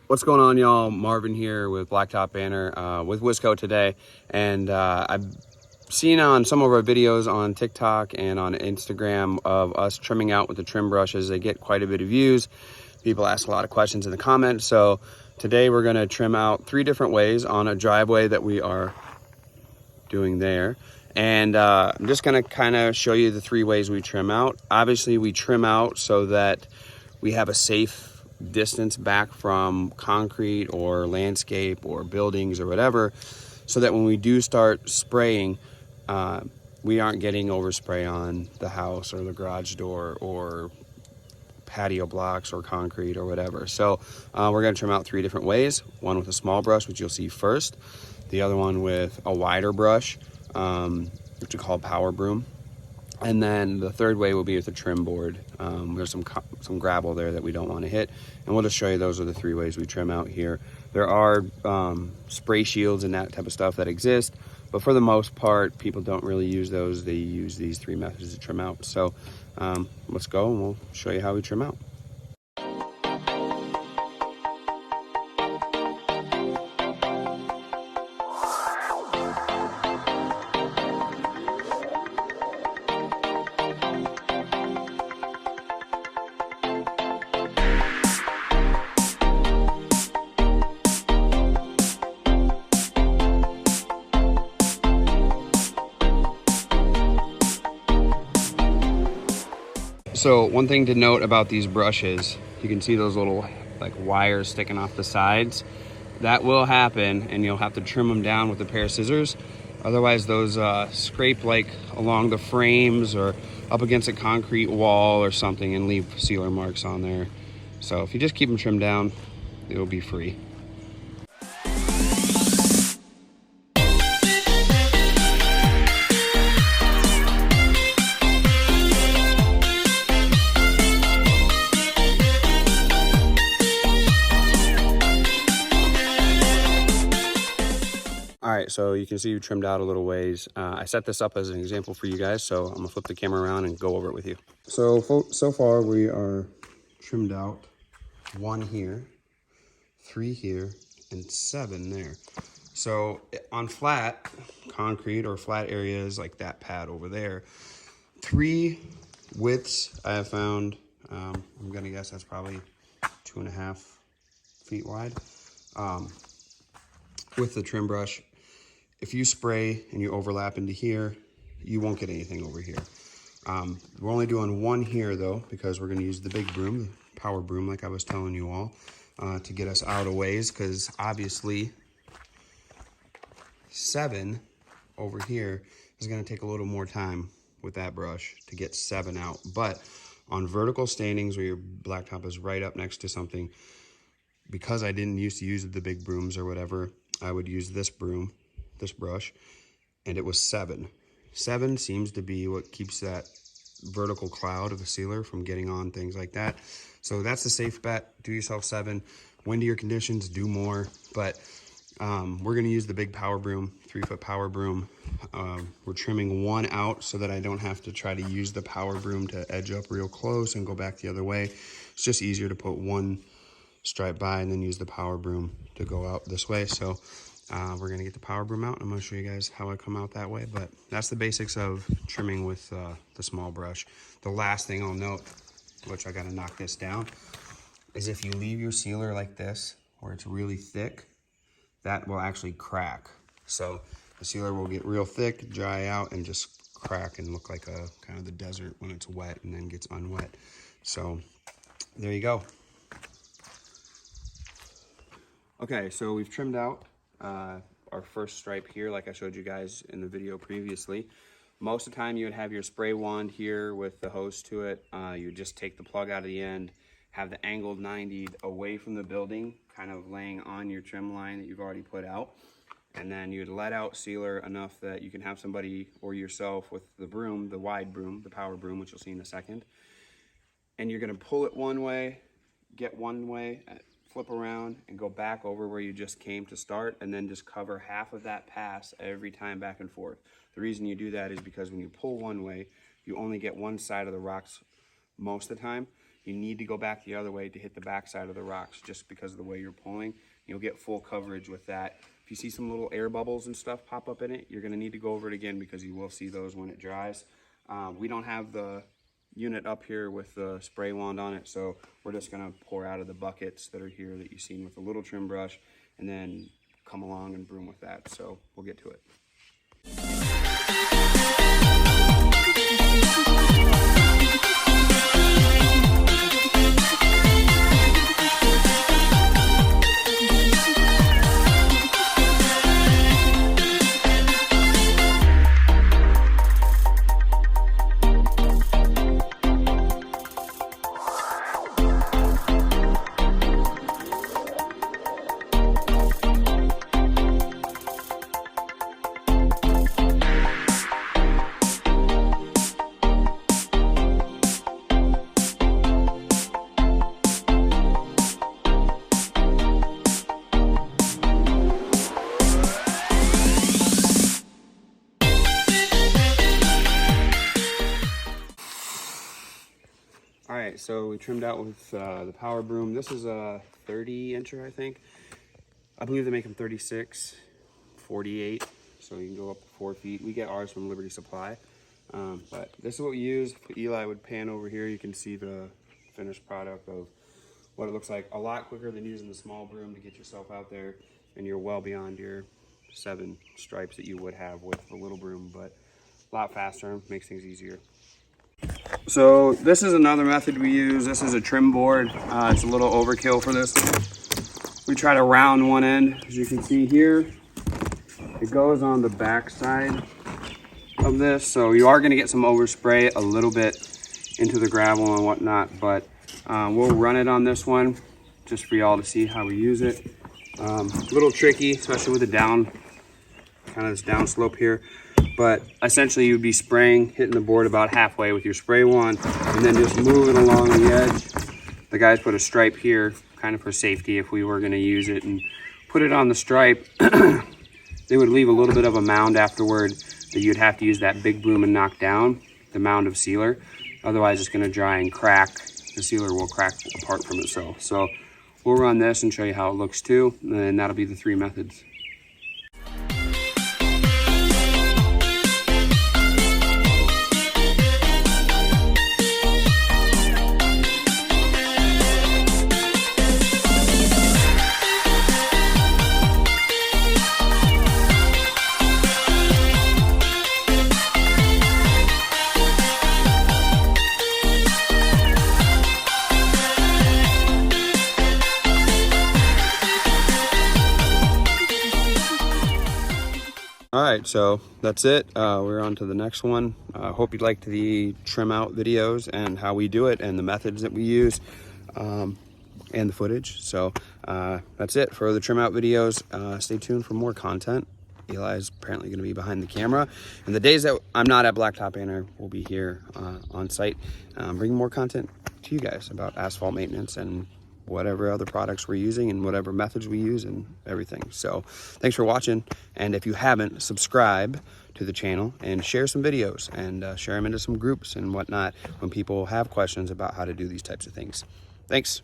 What's going on, y'all? Marvin here with Blacktop Banter with WisCoat today, and I've seen on some of our videos on TikTok and on Instagram of us trimming out with the trim brushes. They get quite a bit of views. People ask a lot of questions in the comments. So today we're going to trim out 3 different ways on a driveway that we are doing there. And I'm just going to kind of show you the 3 ways we trim out. Obviously, we trim out so that we have a safe distance back from concrete or landscape or buildings or whatever, so that when we do start spraying, we aren't getting overspray on the house or the garage door or patio blocks or concrete or whatever. So we're going to trim out 3 different ways. One with a small brush, which you'll see first. The other one with a wider brush, which we call Power Broom. And then the third way will be with a trim board. There's some gravel there that we don't want to hit, and we'll just show you those are the 3 ways we trim out here. There are spray shields and that type of stuff that exist, but for the most part, people don't really use those. They use these 3 methods to trim out. So let's go and we'll show you how we trim out. So one thing to note about these brushes, you can see those little like wires sticking off the sides. That will happen, and you'll have to trim them down with a pair of scissors. Otherwise those scrape like along the frames or up against a concrete wall or something and leave sealer marks on there. So if you just keep them trimmed down, it'll be free. All right, so you can see you trimmed out a little ways. I set this up as an example for you guys, so I'm gonna flip the camera around and go over it with you. So far we are trimmed out 1 here, 3 here, and 7 there. So on flat concrete or flat areas like that pad over there, 3 widths I have found. I'm gonna guess that's probably 2.5 feet wide. With the trim brush, if you spray and you overlap into here, you won't get anything over here. We're only doing 1 here though, because we're gonna use the big broom, the Power Broom, like I was telling you all, to get us out of ways, because obviously 7 over here is gonna take a little more time with that brush to get 7 out. But on vertical standings where your blacktop is right up next to something, because I didn't used to use the big brooms or whatever, I would use this broom, this brush, and it was 7. 7 seems to be what keeps that vertical cloud of a sealer from getting on things like that. So that's the safe bet. Do yourself 7. Windier conditions, do more. But we're going to use the big Power Broom, 3-foot Power Broom. We're trimming 1 out so that I don't have to try to use the Power Broom to edge up real close and go back the other way. It's just easier to put 1 stripe by and then use the Power Broom to go out this way. So we're gonna get the Power Broom out, and I'm gonna show you guys how I come out that way. But that's the basics of trimming with the small brush. The last thing I'll note, which I gotta knock this down, is if you leave your sealer like this, where it's really thick, that will actually crack. So the sealer will get real thick, dry out, and just crack and look like a kind of the desert when it's wet and then gets unwet. So there you go. Okay, so we've trimmed out our first stripe here, like I showed you guys in the video previously. Most of the time you would have your spray wand here with the hose to it. You would just take the plug out of the end, have the angled 90 away from the building, kind of laying on your trim line that you've already put out. And then you'd let out sealer enough that you can have somebody or yourself with the broom, the wide broom, the Power Broom, which you'll see in a second. And you're gonna pull it one way, get one way, flip around and go back over where you just came to start, and then just cover half of that pass every time back and forth. The reason you do that is because when you pull one way, you only get one side of the rocks most of the time. you need to go back the other way to hit the back side of the rocks just because of the way you're pulling. You'll get full coverage with that. If you see some little air bubbles and stuff pop up in it, you're gonna need to go over it again because you will see those when it dries. We don't have the unit up here with the spray wand on it, so we're just gonna pour out of the buckets that are here that you've seen with a little trim brush, and then come along and broom with that. So we'll get to it. All right, so we trimmed out with the power broom. This is a 30-incher, I think. I believe they make them 36, 48, so you can go up to 4 feet. We get ours from Liberty Supply, but this is what we use. If Eli would pan over here, you can see the finished product of what it looks like. A lot quicker than using the small broom to get yourself out there, and you're well beyond your 7 stripes that you would have with the little broom, but a lot faster, makes things easier. So this is another method we use. This is a trim board. It's a little overkill for this. We try to round one end. As you can see here, it goes on the back side of this. So you are going to get some overspray a little bit into the gravel and whatnot, but we'll run it on this one just for y'all to see how we use it. A little tricky, especially with the down, kind of this down slope here. But essentially you'd be spraying, hitting the board about halfway with your spray wand, and then just moving along the edge. The guys put a stripe here, kind of for safety if we were gonna use it, and put it on the stripe. They would leave a little bit of a mound afterward that you'd have to use that big broom and knock down, the mound of sealer. Otherwise it's gonna dry and crack. The sealer will crack apart from itself. So we'll run this and show you how it looks too, and that'll be the 3 methods. All right, so that's it. We're on to the next one. Hope you liked the trim out videos and how we do it and the methods that we use and the footage. So that's it for the trim out videos. Stay tuned for more content. Eli's apparently going to be behind the camera. And the days that I'm not at Blacktop Banter, we'll be here on site bringing more content to you guys about asphalt maintenance and whatever other products we're using and whatever methods we use and everything. So thanks for watching, and if you haven't, subscribe to the channel and share some videos and share them into some groups and whatnot when people have questions about how to do these types of things. Thanks.